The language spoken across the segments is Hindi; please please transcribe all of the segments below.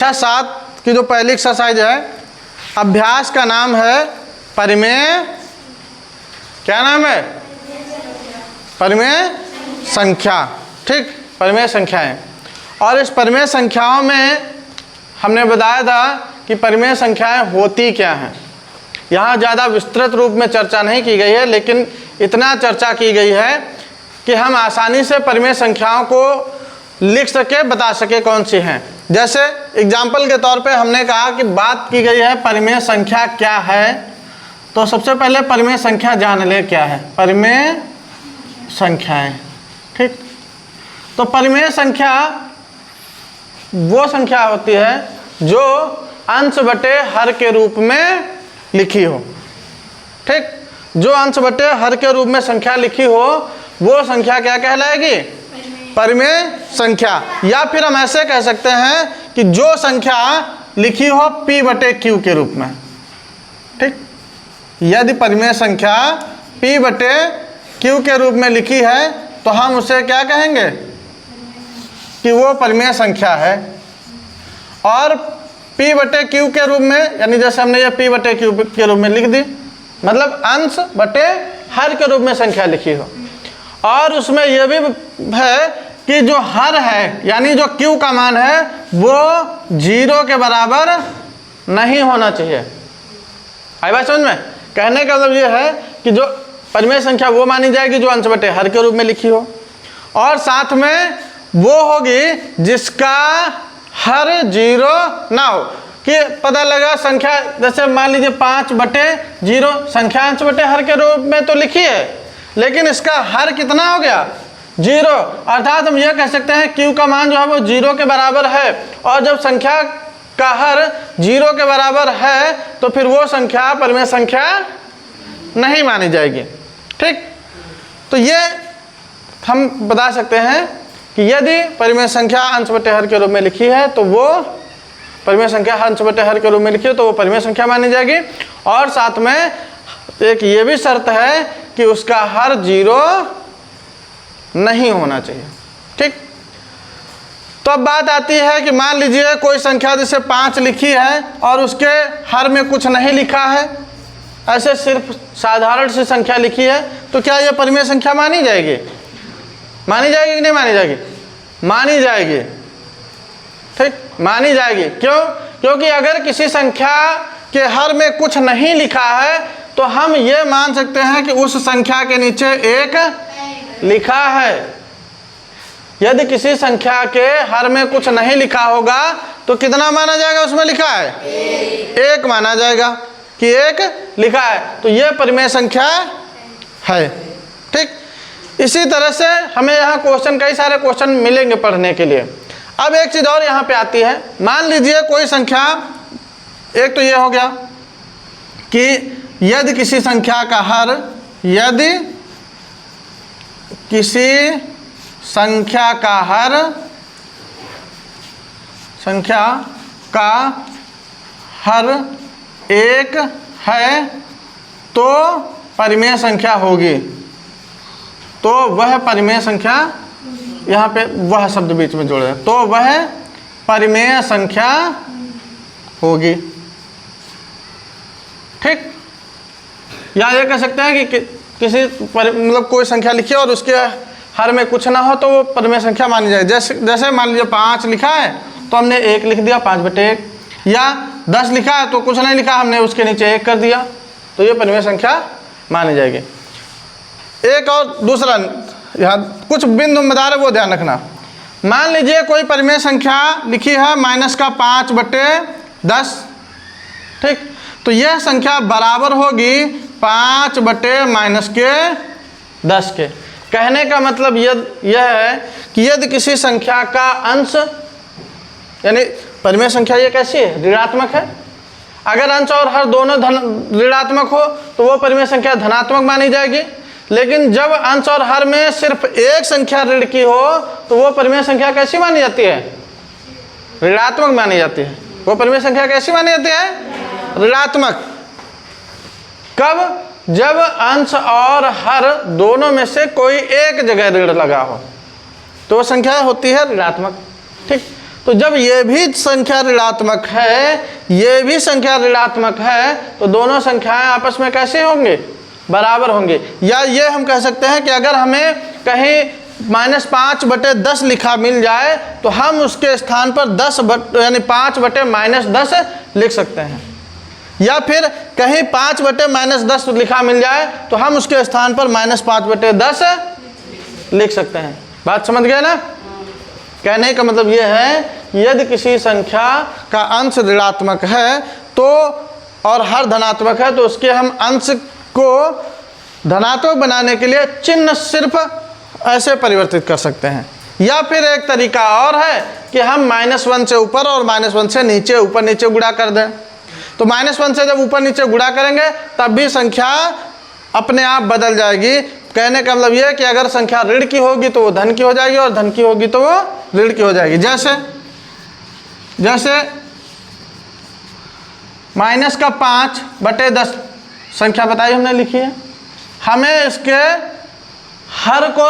7 की जो पहली एक्सरसाइज है, अभ्यास का नाम है परिमेय, क्या नाम है? परिमेय संख्या। ठीक, परिमेय संख्याएं। और इस परिमेय संख्याओं में हमने बताया था कि परिमेय संख्याएं होती क्या हैं। यहाँ ज़्यादा विस्तृत रूप में चर्चा नहीं की गई है, लेकिन इतना चर्चा की गई है कि हम आसानी से परिमेय संख्याओं को लिख सके, बता सके कौन सी हैं। जैसे एग्जाम्पल के तौर पे हमने कहा कि बात की गई है परिमेय संख्या क्या है, तो सबसे पहले परिमेय संख्या जान ले क्या है। परिमेय संख्याएं, ठीक। तो परिमेय संख्या वो संख्या होती है जो अंश बटे हर के रूप में लिखी हो। ठीक, जो अंश बटे हर के रूप में संख्या लिखी हो वो संख्या क्या कहलाएगी? परिमेय संख्या। या फिर हम ऐसे कह सकते हैं कि जो संख्या लिखी हो P बटे Q के रूप में। ठीक, यदि परिमेय संख्या P बटे Q के रूप में लिखी है तो हम उसे क्या कहेंगे कि वो परिमेय संख्या है। और P बटे Q के रूप में, यानी जैसे हमने ये P बटे Q के रूप में लिख दी, मतलब अंश बटे हर के रूप में संख्या लिखी हो। और उसमें यह भी है कि जो हर है, यानी जो Q का मान है वो 0 के बराबर नहीं होना चाहिए। आई बात समझ में? कहने का मतलब ये है कि जो परिमेय संख्या वो मानी जाएगी जो अंश बटे हर के रूप में लिखी हो, और साथ में वो होगी जिसका हर 0 ना हो। कि पता लगा संख्या, जैसे मान लीजिए 5 बटे 0 संख्या अंश बटे हर के रूप में तो लिखी है, लेकिन इसका हर कितना हो गया? 0। अर्थात हम यह कह सकते हैं Q का मान जो है वो 0 के बराबर है। और जब संख्या का हर 0 के बराबर है तो फिर वो संख्या परिमेय संख्या नहीं मानी जाएगी। ठीक, तो ये हम बता सकते हैं कि यदि परिमेय संख्या अंश बटे हर के रूप में लिखी है तो वो परिमेय संख्या अंश बटे हर के रूप में लिखी है तो वो परिमेय संख्या मानी जाएगी। और साथ में एक ये भी शर्त है कि उसका हर 0 नहीं होना चाहिए। ठीक, तो अब बात आती है कि मान लीजिए कोई संख्या जैसे 5 लिखी है और उसके हर में कुछ नहीं लिखा है, ऐसे सिर्फ साधारण सी संख्या लिखी है, तो क्या यह परिमेय संख्या मानी जाएगी? मानी जाएगी कि नहीं मानी जाएगी? मानी जाएगी। ठीक, मानी जाएगी। क्यों? क्योंकि अगर किसी संख्या के हर में कुछ नहीं लिखा है तो हम ये मान सकते हैं कि उस संख्या के नीचे 1 लिखा है। यदि किसी संख्या के हर में कुछ नहीं लिखा होगा तो कितना माना जाएगा उसमें लिखा है? 1 माना जाएगा कि 1 लिखा है, तो यह परिमेय संख्या है। ठीक, इसी तरह से हमें यहाँ क्वेश्चन, कई सारे क्वेश्चन मिलेंगे पढ़ने के लिए। अब एक चीज़ और यहाँ पे आती है, मान लीजिए कोई संख्या, एक तो ये हो गया कि यदि किसी संख्या का हर, यदि किसी संख्या का हर, संख्या का हर 1 है तो परिमेय संख्या होगी। तो वह परिमेय संख्या, यहाँ पे वह शब्द बीच में जोड़ है, तो वह परिमेय संख्या होगी। ठीक, या ये कह सकते हैं कि किसी मतलब कोई संख्या लिखी है और उसके हर में कुछ ना हो तो वो परिमेय संख्या मानी जाए। जैसे मान लीजिए 5 लिखा है तो हमने 1 लिख दिया 5 बटे 1, या 10 लिखा है तो कुछ नहीं लिखा, हमने उसके नीचे 1 कर दिया, तो ये परिमेय संख्या मानी जाएगी। एक और दूसरा, यहाँ कुछ बिंदु बता रहे वो ध्यान रखना। मान लीजिए कोई परिमेय संख्या लिखी है -5 बटे 10। ठीक, तो यह संख्या बराबर होगी 5 बटे -10 के। कहने का मतलब यह है कि यदि किसी संख्या का अंश, यानी परिमेय संख्या ये कैसी है? ऋणात्मक है। अगर अंश और हर दोनों ऋणात्मक हो तो वो परिमेय संख्या धनात्मक मानी जाएगी। लेकिन जब अंश और हर में सिर्फ एक संख्या ऋण की हो तो वो परिमेय संख्या कैसी मानी जाती है? ऋणात्मक मानी जाती है। वो परिमेय संख्या कैसी मानी जाती है? ऋणात्मक। कब? जब अंश और हर दोनों में से कोई एक जगह ऋण लगा हो तो वो संख्या होती है ऋणात्मक। ठीक, तो जब ये भी संख्या ऋणात्मक है, ये भी संख्या ऋणात्मक है, तो दोनों संख्याएं आपस में कैसे होंगे? बराबर होंगे। या ये हम कह सकते हैं कि अगर हमें कहीं -5/10 लिखा मिल जाए तो हम उसके स्थान पर 10 यानी 5/-10 लिख सकते हैं। या फिर कहीं 5/-10 लिखा मिल जाए तो हम उसके स्थान पर -5/10 लिख सकते हैं। बात समझ गए ना? कहने का मतलब यह है कि यदि किसी संख्या का अंश ऋणात्मक है तो और हर धनात्मक है तो उसके हम अंश को धनात्मक बनाने के लिए चिन्ह सिर्फ ऐसे परिवर्तित कर सकते हैं। या फिर एक तरीका और है कि हम -1 से ऊपर और -1 से नीचे ऊपर नीचे गुणा कर दें। तो -1 से जब ऊपर नीचे गुणा करेंगे तब भी संख्या अपने आप बदल जाएगी। कहने का मतलब यह है कि अगर संख्या ऋण की होगी तो वो धन की हो जाएगी और धन की होगी तो वो ऋण की हो जाएगी। जैसे -5/10 संख्या बताई हमने, लिखी है। हमें इसके हर को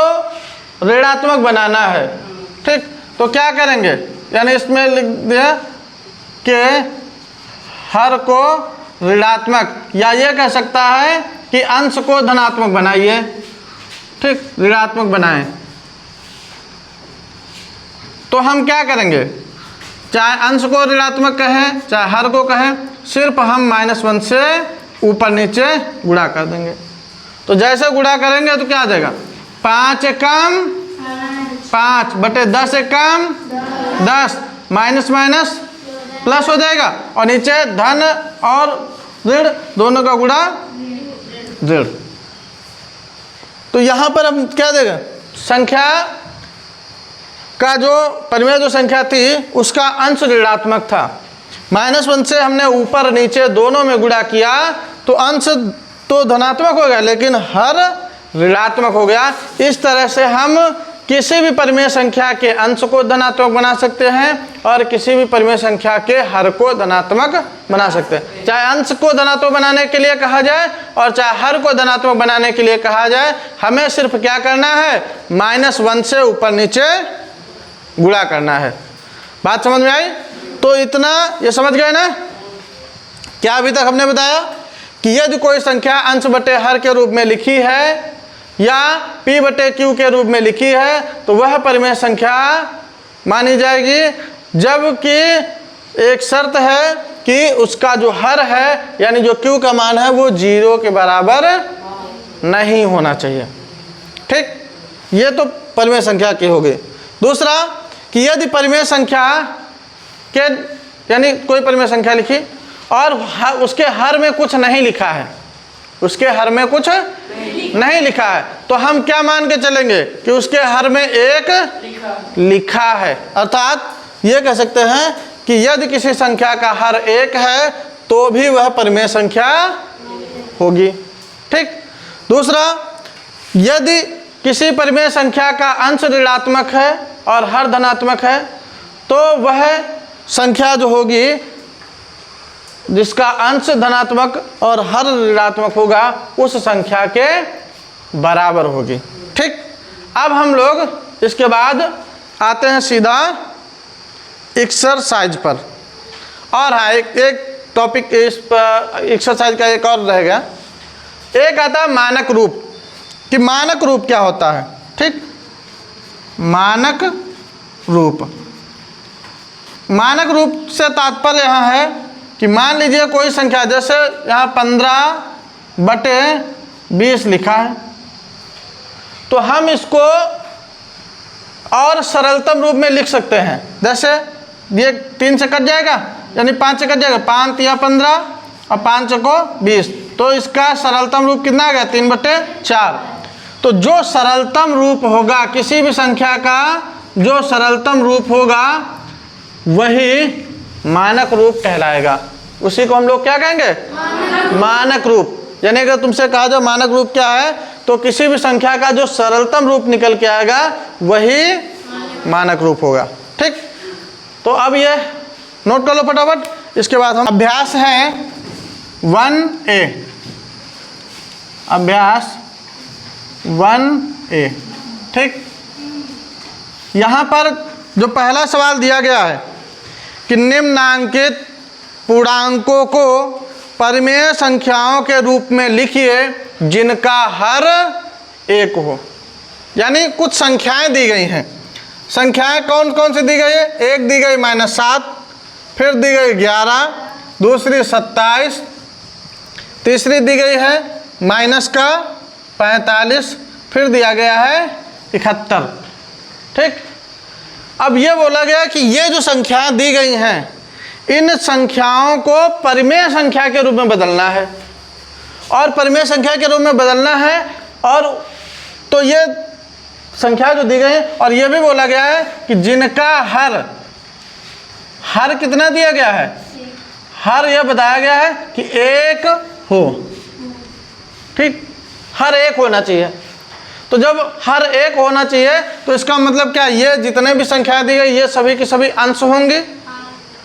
ऋणात्मक बनाना है, ठीक? तो क्या करेंगे? यानी इसमें लिख दिया कि हर को ऋणात्मक, या ये कह सकता है कि अंश को धनात्मक बनाइए, ठीक? ऋणात्मक बनाएं। तो हम क्या करेंगे? चाहे अंश को ऋणात्मक कहें चाहे हर को कहें, सिर्फ हम -1 से ऊपर नीचे गुणा कर देंगे। तो जैसे गुणा करेंगे तो क्या आ जाएगा? 5 कम 5/10 कम 10, माइनस माइनस प्लस हो जाएगा और नीचे धन और ऋण दोनों का गुणा ऋण। तो यहाँ पर हम क्या देगा? संख्या का जो परिमेय जो संख्या थी उसका अंश ऋणात्मक था। -1 से हमने ऊपर नीचे दोनों में गुणा किया तो अंश तो धनात्मक हो गया लेकिन हर ऋणात्मक हो गया। इस तरह से हम किसी भी परिमेय संख्या के अंश को धनात्मक बना सकते हैं और किसी भी परिमेय संख्या के हर को धनात्मक बना सकते हैं। चाहे अंश को धनात्मक बनाने के लिए कहा जाए और चाहे हर को धनात्मक बनाने के लिए कहा जाए, हमें सिर्फ क्या करना है? -1 से ऊपर नीचे गुणा करना है। बात समझ में आई? तो इतना ये समझ गए ना? क्या अभी तक हमने बताया कि यदि कोई संख्या अंश बटे हर के रूप में लिखी है या P/Q के रूप में लिखी है तो वह परिमेय संख्या मानी जाएगी, जबकि एक शर्त है कि उसका जो हर है यानी जो Q का मान है वो 0 के बराबर नहीं होना चाहिए, ठीक? ये तो परिमेय संख्या की हो गई। दूसरा कि यदि परिमेय संख्या के यानी कोई परिमेय संख्या लिखी और उसके हर में कुछ नहीं लिखा है, उसके हर में कुछ नहीं लिखा है, तो हम क्या मान के चलेंगे कि उसके हर में एक लिखा है। अर्थात ये कह सकते हैं कि यदि किसी संख्या का हर 1 है तो भी वह परिमेय संख्या होगी, ठीक? दूसरा, यदि किसी परिमेय संख्या का अंश ऋणात्मक है और हर धनात्मक है तो वह संख्या जो होगी जिसका अंश धनात्मक और हर ऋणात्मक होगा उस संख्या के बराबर होगी, ठीक? अब हम लोग इसके बाद आते हैं सीधा एक्सरसाइज पर। और हाँ, एक टॉपिक इस पर एक्सरसाइज का एक और रहेगा। एक आता है मानक रूप, कि मानक रूप क्या होता है, ठीक? मानक रूप, मानक रूप से तात्पर्य यहाँ है कि मान लीजिए कोई संख्या, जैसे यहाँ 15/20 लिखा है, तो हम इसको और सरलतम रूप में लिख सकते हैं। जैसे ये 3 से कट जाएगा यानी 5 से कट जाएगा, 5 या 15 और 5 को 20, तो इसका सरलतम रूप कितना आ गया? 3/4। तो जो सरलतम रूप होगा किसी भी संख्या का, जो सरलतम रूप होगा वही मानक रूप कहलाएगा। उसी को हम लोग क्या कहेंगे? मानक रूप। यानी अगर तुमसे कहा जाए मानक रूप क्या है तो किसी भी संख्या का जो सरलतम रूप निकल के आएगा वही मानक रूप होगा, ठीक? तो अब ये नोट कर लो फटाफट। इसके बाद हम अभ्यास है 1A, अभ्यास 1A, ठीक? यहाँ पर जो पहला सवाल दिया गया है कि निम्नांकित पूर्णांकों को परिमेय संख्याओं के रूप में लिखिए जिनका हर एक हो। यानी कुछ संख्याएं दी गई हैं। संख्याएं कौन कौन सी दी गई है? एक दी गई -7, फिर दी गई 11, दूसरी 27, तीसरी दी गई है -45, फिर दिया गया है 71। ठीक, अब ये बोला गया कि ये जो संख्याएं दी गई हैं इन संख्याओं को परिमेय संख्या के रूप में बदलना है, और परिमेय संख्या के रूप में बदलना है। और तो ये संख्या जो दी गई है, और ये भी बोला गया है कि जिनका हर कितना दिया गया है? हर यह बताया गया है कि एक हो। ठीक, हर एक होना चाहिए। तो जब हर एक होना चाहिए तो इसका मतलब क्या? ये जितने भी संख्या दी गई ये सभी की सभी अंश होंगे,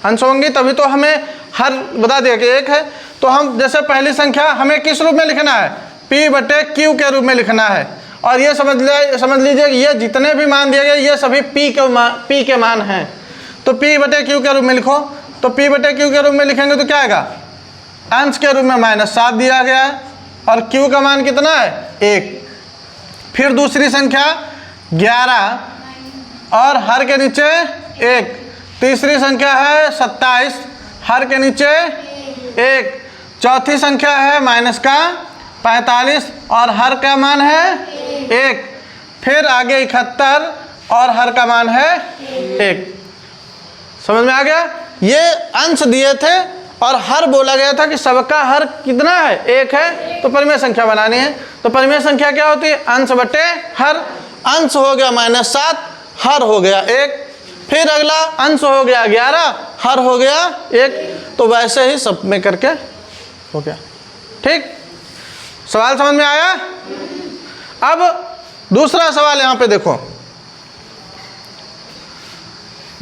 अंश होंगी, तभी तो हमें हर बता दिया कि एक है। तो हम जैसे पहली संख्या हमें किस रूप में लिखना है? P/Q के रूप में लिखना है। और ये समझ लीजिए कि ये जितने भी मान दिए गए ये सभी P के मान हैं। तो P/Q के रूप में लिखो। तो P/Q के रूप में लिखेंगे तो क्या आएगा? अंश के रूप में -7 दिया गया है और Q का मान कितना है? 1। फिर दूसरी संख्या 11 और हर के नीचे 1। तीसरी संख्या है 27, हर के नीचे 1। चौथी संख्या है -45 और हर का मान है 1। फिर आगे 71 और हर का मान है 1। समझ में आ गया? ये अंश दिए थे और हर बोला गया था कि सबका हर कितना है? 1 है। तो परिमेय संख्या बनानी है। तो परिमेय संख्या क्या होती है? अंश बटे हर। अंश हो गया -7, हर हो गया 1। फिर अगला अंश हो गया 11, हर हो गया 1। तो वैसे ही सब में करके हो गया। ठीक, सवाल समझ में आया? अब दूसरा सवाल यहां पे देखो।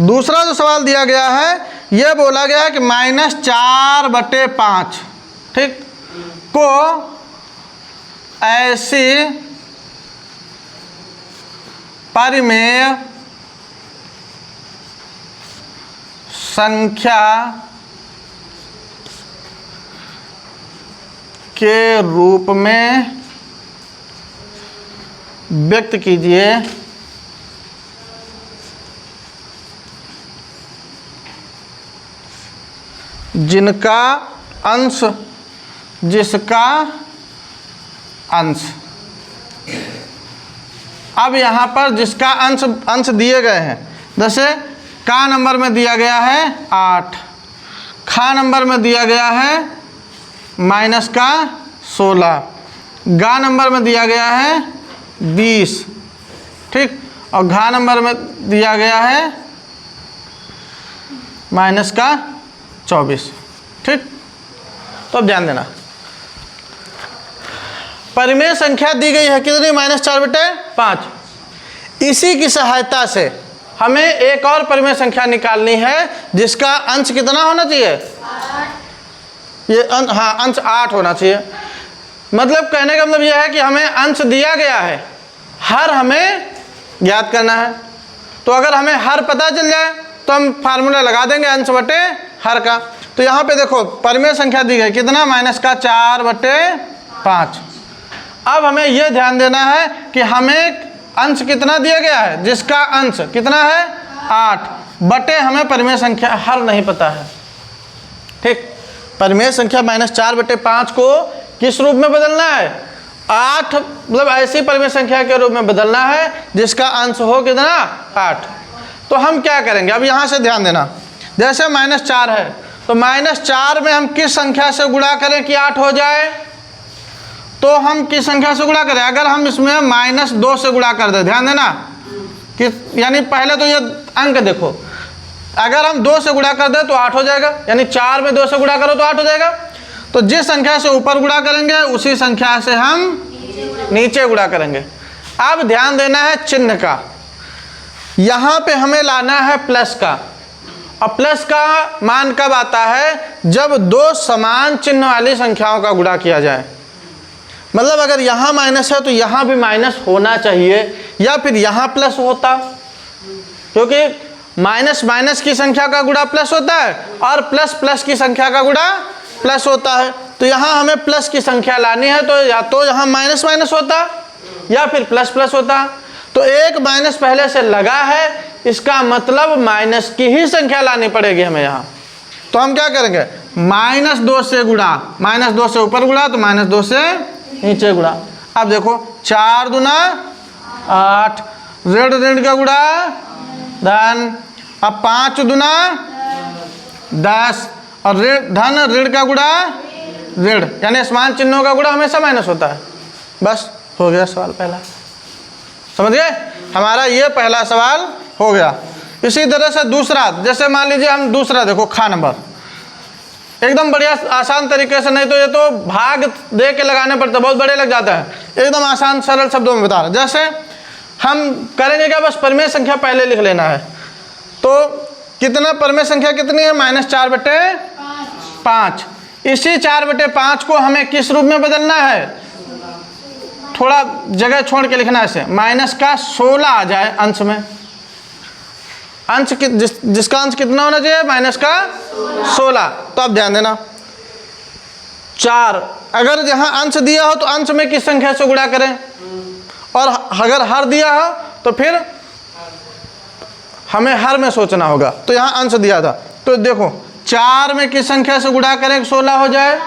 दूसरा जो सवाल दिया गया है यह बोला गया है कि -4/5 ठीक को ऐसी परिमेय संख्या के रूप में व्यक्त कीजिए जिनका अंश जिसका अंश। अब यहाँ पर जिसका अंश दिए गए हैं, जैसे का नंबर में दिया गया है 8, खा नंबर में दिया गया है -16, गा नंबर में दिया गया है 20, ठीक, और घा नंबर में दिया गया है -24, ठीक। तो अब ध्यान देना, परिमेय संख्या दी गई है कितनी? -4/5। इसी की सहायता से हमें एक और परिमेय संख्या निकालनी है जिसका अंश कितना होना चाहिए? 8। ये अंश 8 होना चाहिए। मतलब कहने का मतलब यह है कि हमें अंश दिया गया है, हर हमें ज्ञात करना है। तो अगर हमें हर पता चल जाए तो हम फार्मूला लगा देंगे अंश बटे हर का। तो यहाँ पे देखो परिमेय संख्या दी गई कितना? -4/5। अब हमें यह ध्यान देना है कि हमें अंश कितना दिया गया है? जिसका अंश कितना है? 8 बटे हमें परिमेय संख्या हर नहीं पता है, ठीक। परिमेय संख्या -4/5 को किस रूप में बदलना है? 8, मतलब ऐसी परिमेय संख्या के रूप में बदलना है जिसका अंश हो कितना? 8। तो हम क्या करेंगे? अब यहाँ से ध्यान देना, जैसे -4 है तो -4 में हम किस संख्या से गुणा करें कि 8 हो जाए? तो हम किस संख्या से गुणा करें? अगर हम इसमें -2 से गुणा कर दें, ध्यान देना कि यानी पहले तो ये अंक देखो, अगर हम 2 से गुणा कर दें तो 8 हो जाएगा, यानी 4 में 2 से गुणा करो तो 8 हो जाएगा। तो जिस संख्या से ऊपर गुणा करेंगे उसी संख्या से हम नीचे गुणा करेंगे। अब ध्यान देना है चिन्ह का, यहाँ पे हमें लाना है प्लस का। और प्लस का मान कब आता है? जब 2 समान चिन्ह वाली संख्याओं का गुणा किया जाए। मतलब अगर यहाँ माइनस है तो यहाँ भी माइनस होना चाहिए, या फिर यहाँ प्लस होता, क्योंकि माइनस माइनस की संख्या का गुणा प्लस होता है और प्लस प्लस की संख्या का गुणा प्लस होता है। तो यहाँ हमें प्लस की संख्या लानी है, तो या तो यहाँ माइनस माइनस होता या फिर प्लस प्लस होता। तो एक माइनस पहले से लगा है, इसका मतलब माइनस की ही संख्या लानी पड़ेगी हमें यहाँ। तो हम क्या करेंगे, -2 से गुणा, -2 से ऊपर गुणा तो -2 से नीचे गुणा। अब देखो 4 दूना 8, ऋण ऋण का गुणा धन। अब 5 दूना 10 और धन ऋण का गुणा ऋण, यानी समान चिन्हों का गुणा हमेशा माइनस होता है। बस हो गया सवाल पहला, समझ गए। हमारा ये पहला सवाल हो गया। इसी तरह से दूसरा, जैसे मान लीजिए हम दूसरा देखो, खा नंबर एकदम बढ़िया आसान तरीके से, नहीं तो ये तो भाग दे के लगाने पड़ते, बहुत बड़े लग जाता है। एकदम आसान सरल शब्दों में बता रहे। जैसे हम करेंगे क्या, बस परिमेय संख्या पहले लिख लेना है। तो कितना परिमेय संख्या कितनी है, -4/5। इसी 4/5 को हमें किस रूप में बदलना है, थोड़ा जगह छोड़ के लिखना है इसे, -16 आ जाए अंश में। अंश जिसका अंश कितना होना चाहिए, -16। तो अब ध्यान देना, 4 अगर यहाँ अंश दिया हो तो अंश में किस संख्या से गुणा करें, और अगर हर दिया हो तो फिर हमें हर में सोचना होगा। तो यहाँ अंश दिया था, तो देखो 4 में किस संख्या से गुणा करें 16 हो जाए,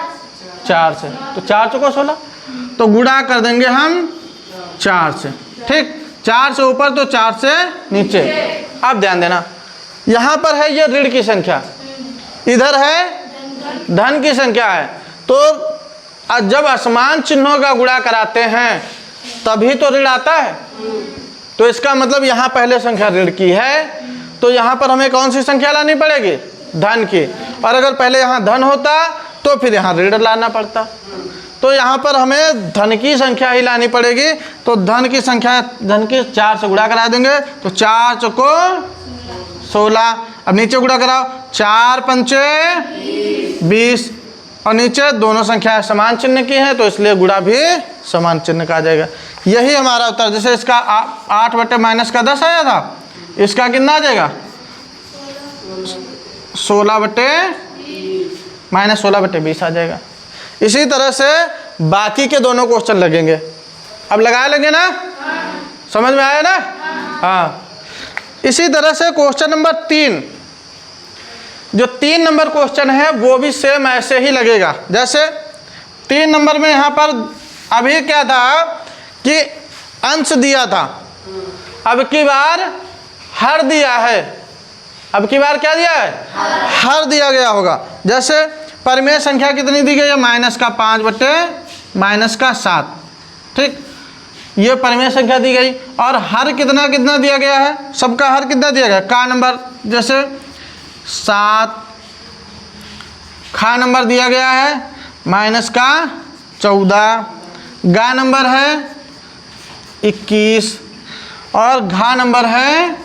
4 से। तो 4 चौको 16, तो गुणा कर देंगे हम 4 से। ठीक, 4 से ऊपर तो 4 से नीचे। अब ध्यान देना, यहाँ पर है ये ऋण की संख्या, इधर है धन की संख्या है। तो जब असमान चिन्हों का गुणा कराते हैं तभी तो ऋण आता है। तो इसका मतलब यहाँ पहले संख्या ऋण की है, तो यहाँ पर हमें कौन सी संख्या लानी पड़ेगी, धन की। और अगर पहले यहाँ धन होता तो फिर यहाँ ऋण लाना पड़ता। तो यहाँ पर हमें धन की संख्या ही लानी पड़ेगी। तो धन की संख्या, धन की 4 से गुणा करा देंगे, तो 4 चौको 16। अब नीचे गुणा कराओ, 4 पंचे 20, और नीचे दोनों संख्याएं समान चिन्ह की हैं, तो इसलिए गुणा भी समान चिन्ह का आ जाएगा। यही हमारा उत्तर। जैसे इसका 8/-10 आया था, इसका कितना आ जाएगा, 16/-20 आ जाएगा। इसी तरह से बाकी के दोनों क्वेश्चन लगेंगे। अब लगाए लेंगे ना, समझ में आया ना। हाँ, इसी तरह से क्वेश्चन नंबर 3, जो 3 नंबर क्वेश्चन है वो भी सेम ऐसे ही लगेगा। जैसे 3 नंबर में यहाँ पर अभी क्या था कि अंश दिया था, अब की बार हर दिया है। अब की बार क्या दिया है, हर दिया गया होगा। जैसे परिमेय संख्या कितनी दी गई है, -5/-7। ठीक, ये परिमेय संख्या दी गई। और हर कितना कितना दिया गया है, सबका हर कितना दिया गया, का नंबर जैसे 7, खा नंबर दिया गया है -14, गा नंबर है 21 और घा नंबर है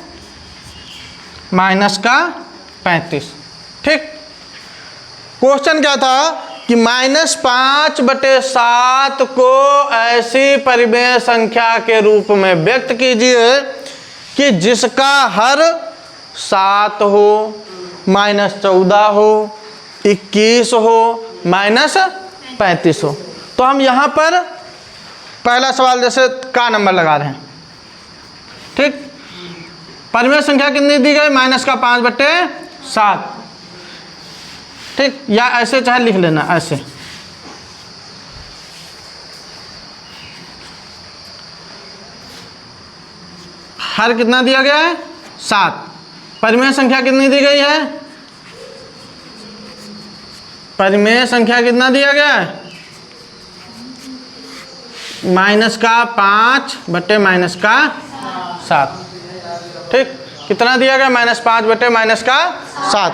-35। ठीक, क्वेश्चन क्या था कि -5/7 को ऐसी परिमेय संख्या के रूप में व्यक्त कीजिए कि जिसका हर 7 हो, -14 हो, 21 हो, -35 हो। तो हम यहाँ पर पहला सवाल जैसे का नंबर लगा रहे हैं। ठीक, परिमेय संख्या कितनी दी गई, -5/7। ठीक, या ऐसे चाहे लिख लेना, ऐसे। हर कितना दिया गया है, 7। परिमेय संख्या कितनी दी गई है, परिमेय संख्या कितना दिया गया है, -5/-7। ठीक, कितना दिया गया, -5/-7।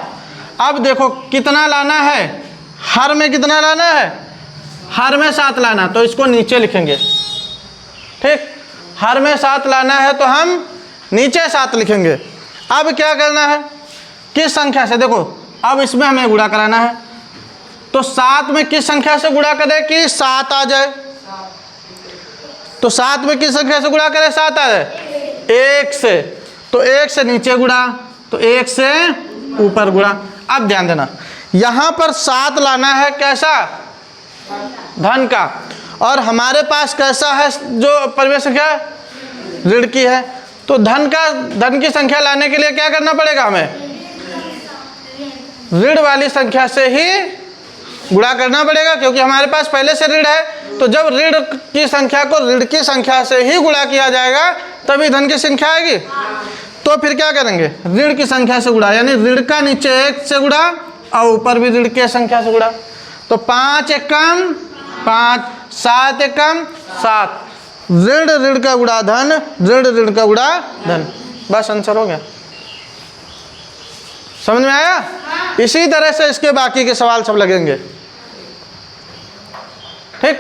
अब देखो कितना लाना है, हर में कितना लाना है, हर में 7 लाना, तो इसको नीचे लिखेंगे। ठीक, हर में 7 लाना है तो हम नीचे 7 लिखेंगे। अब क्या करना है, किस संख्या से, देखो अब इसमें हमें गुणा कराना है। तो 7 में किस संख्या से गुणा करें कि 7 आ जाए, तो 7 में किस संख्या से गुणा करें, 7 आ जाए, 1 से। तो 1 से नीचे गुणा, तो 1 से ऊपर गुणा। अब ध्यान देना, यहाँ पर 7 लाना है कैसा, धन का, और हमारे पास कैसा है जो परिमेय संख्या ऋण की है। तो धन की संख्या लाने के लिए क्या करना पड़ेगा, हमें ऋण वाली संख्या से ही गुणा करना पड़ेगा, क्योंकि हमारे पास पहले से ऋण है। तो जब ऋण की संख्या को ऋण की संख्या से ही गुणा किया जाएगा तभी धन की संख्या आएगी। तो फिर क्या करेंगे, ऋण की संख्या से गुणा, यानी ऋण का नीचे 1 से गुणा और ऊपर भी ऋण की संख्या से गुणा। तो 5 एकम 5, 7 एकम 7, ऋण ऋण का गुणा धन, ऋण ऋण का गुणा धन। बस आंसर हो गया। समझ में आया? इसी तरह से इसके बाकी के सवाल सब लगेंगे। ठीक,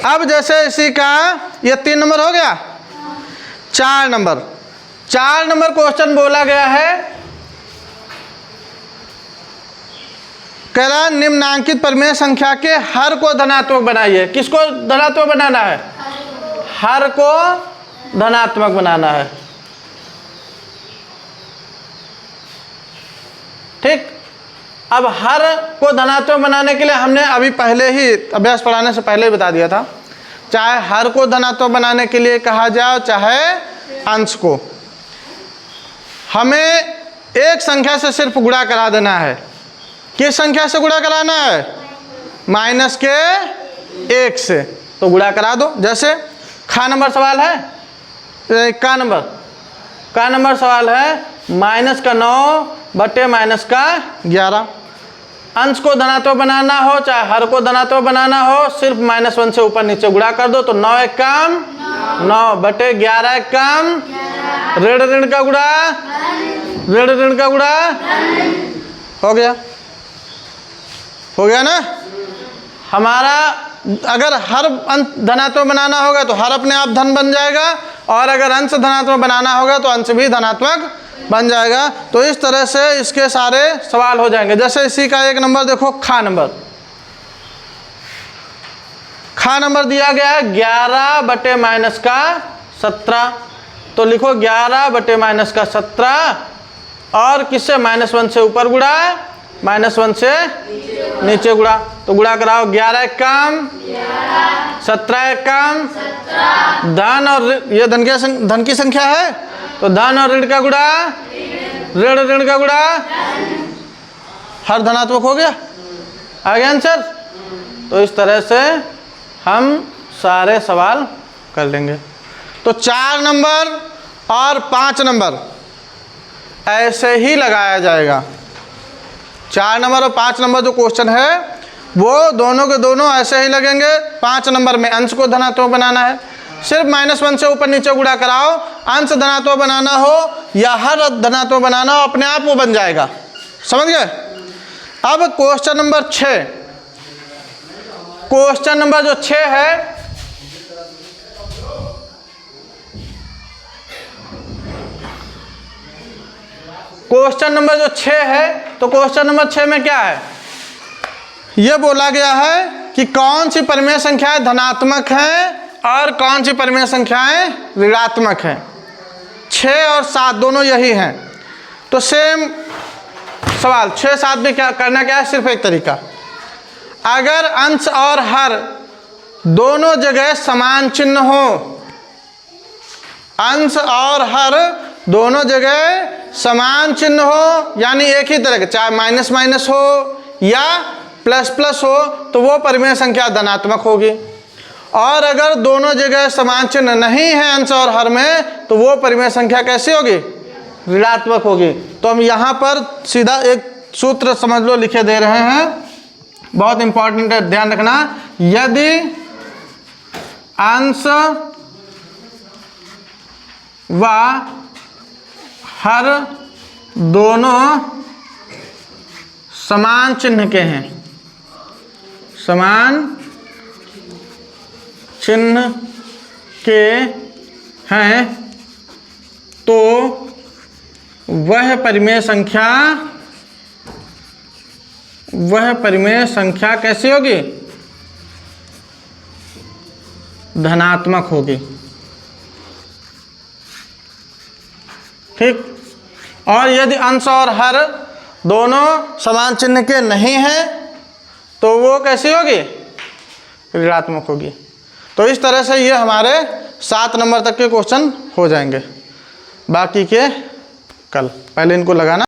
अब जैसे इसी का ये 3 नंबर हो गया। 4 नंबर क्वेश्चन बोला गया है, कह रहा निम्नांकित परिमेय संख्या के हर को धनात्मक बनाइए। किसको धनात्मक बनाना है, हर को धनात्मक बनाना है। ठीक, अब हर को धनात्मक बनाने के लिए हमने अभी पहले ही अभ्यास पढ़ाने से पहले ही बता दिया था, चाहे हर को धनात्मक बनाने के लिए कहा जाए चाहे अंश को, हमें एक संख्या से सिर्फ गुणा करा देना है। किस संख्या से गुणा कराना है, माइनस के 1 से। तो गुणा करा दो। जैसे खा नंबर सवाल है, का नंबर सवाल है माइनस का 9 बटे माइनस का 11। अंश को धनात्मक बनाना हो चाहे हर को धनात्मक बनाना हो, सिर्फ -1 से ऊपर नीचे गुणा कर दो। तो 9 एकम 9 बटे 11 एकम ऋण ऋण का गुणा, ऋण ऋण का गुणा, हो गया ना। हमारा अगर हर अंश धनात्मक बनाना होगा तो हर अपने आप धन बन जाएगा, और अगर अंश धनात्मक बनाना होगा तो अंश भी धनात्मक बन जाएगा। तो इस तरह से इसके सारे सवाल हो जाएंगे। जैसे इसी का 1 नंबर देखो, खा नंबर दिया गया है 11 बटे माइनस का 17। तो लिखो 11 बटे माइनस का 17, और किससे, -1 से ऊपर गुणा, -1 से नीचे गुणा। तो गुणा कराओ, 11 एकम 17 एकम धन, और ये धन की संख्या है तो धन और ऋण का गुणा, ऋण ऋण का गुणा, हर धनात्मक हो गया। आ गया आंसर। तो इस तरह से हम सारे सवाल कर लेंगे। तो 4 नंबर और 5 नंबर ऐसे ही लगाया जाएगा। 4 नंबर और 5 नंबर जो क्वेश्चन है वो दोनों के दोनों ऐसे ही लगेंगे। 5 नंबर में अंश को धनात्मक बनाना है, सिर्फ -1 से ऊपर नीचे गुणा कराओ। अंश धनात्मक बनाना हो या हर धनात्मक बनाना हो, अपने आप वो बन जाएगा। समझ गए? अब क्वेश्चन नंबर 6, क्वेश्चन नंबर जो 6 है, क्वेश्चन नंबर जो 6 है, तो क्वेश्चन नंबर 6 में क्या है, यह बोला गया है कि कौन सी परिमेय संख्याएं धनात्मक हैं और कौन सी परिमेय संख्याएं ऋणात्मक हैं। 6 और 7 दोनों यही हैं। तो सेम सवाल 6, 7 भी क्या करना, क्या है, सिर्फ एक तरीका, अगर अंश और हर दोनों जगह समान चिन्ह हो, अंश और हर दोनों जगह समान चिन्ह हो, यानी एक ही तरह के, चाहे माइनस माइनस हो या प्लस प्लस हो, तो वो परिमेय संख्या धनात्मक होगी। और अगर दोनों जगह समान चिन्ह नहीं है अंश और हर में, तो वो परिमेय संख्या कैसी होगी, ऋणात्मक होगी। तो हम यहाँ पर सीधा एक सूत्र समझ लो लिखे दे रहे हैं, बहुत इंपॉर्टेंट है, ध्यान रखना। यदि अंश व हर दोनों समान चिन्ह के हैं, समान चिन्ह के हैं, तो वह परिमेय संख्या कैसी होगी, धनात्मक होगी। ठीक, और यदि अंश और हर दोनों समान चिन्ह के नहीं हैं तो वो कैसी होगी? ऋणात्मक होगी। तो इस तरह से ये हमारे 7 नंबर तक के क्वेश्चन हो जाएंगे, बाकी के कल। पहले इनको लगाना।